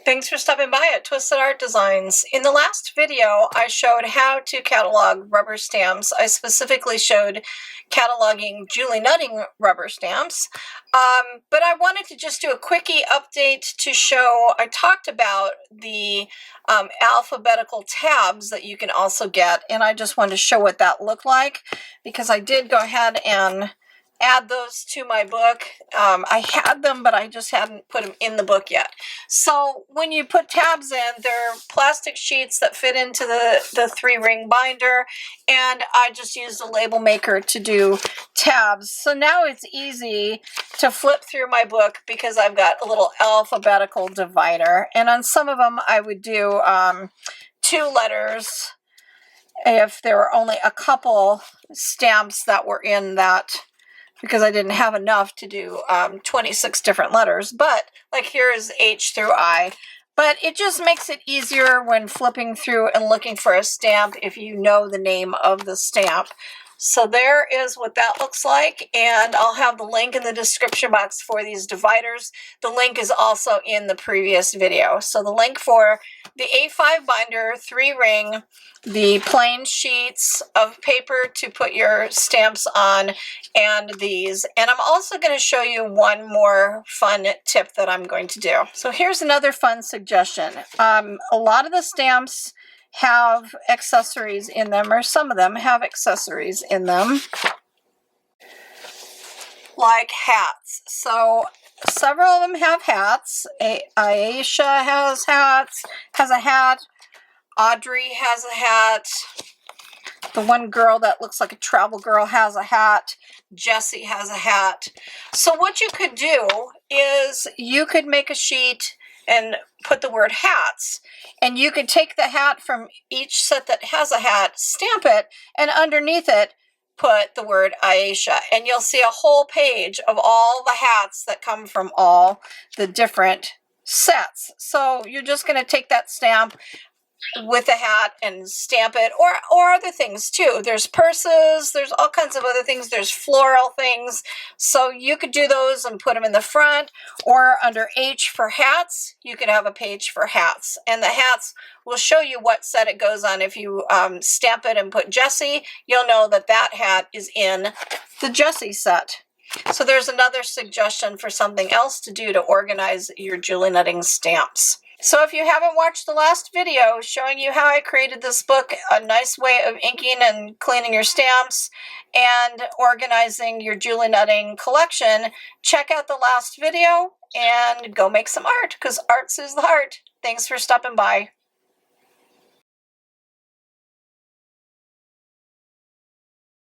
Thanks for stopping by at Twisted Art Designs. In the last video, I showed how to catalog rubber stamps. I specifically showed cataloging Julie Nutting rubber stamps, but I wanted to just do a quickie update to show. I talked about the alphabetical tabs that you can also get, and I just wanted to show what that looked like because I did go ahead and add those to my book. I had them, but I just hadn't put them in the book yet. So when you put tabs in, they're plastic sheets that fit into the 3-ring binder, and I just used a label maker to do tabs. So now it's easy to flip through my book because I've got a little alphabetical divider, and on some of them I would do 2 letters if there were only a couple stamps that were in that, because I didn't have enough to do 26 different letters. But like here is H through I. But it just makes it easier when flipping through and looking for a stamp if you know the name of the stamp. So there is what that looks like, and I'll have the link in the description box for these dividers. The link is also in the previous video. So the link for the A5 binder, 3-ring, the plain sheets of paper to put your stamps on, and these. And I'm also going to show you one more fun tip that I'm going to do. So here's another fun suggestion. A lot of the stamps have accessories in them, or some of them have accessories in them, like hats. So several of them have hats. Aisha has a hat. Audrey has a hat. The one girl that looks like a travel girl has a hat. Jessie has a hat. So what you could do is you could make a sheet and put the word hats, and you could take the hat from each set that has a hat, stamp it, and underneath it put the word Aisha, and you'll see a whole page of all the hats that come from all the different sets. So you're just going to take that stamp with a hat and stamp it, or other things too. There's purses, there's all kinds of other things, there's floral things. So you could do those and put them in the front, or under H for hats, you could have a page for hats. And the hats will show you what set it goes on. If you stamp it and put Jessie, you'll know that that hat is in the Jessie set. So there's another suggestion for something else to do to organize your Julie Nutting stamps. So if you haven't watched the last video showing you how I created this book, a nice way of inking and cleaning your stamps and organizing your Julie Nutting collection, check out the last video and go make some art, because art is the heart. Thanks for stopping by.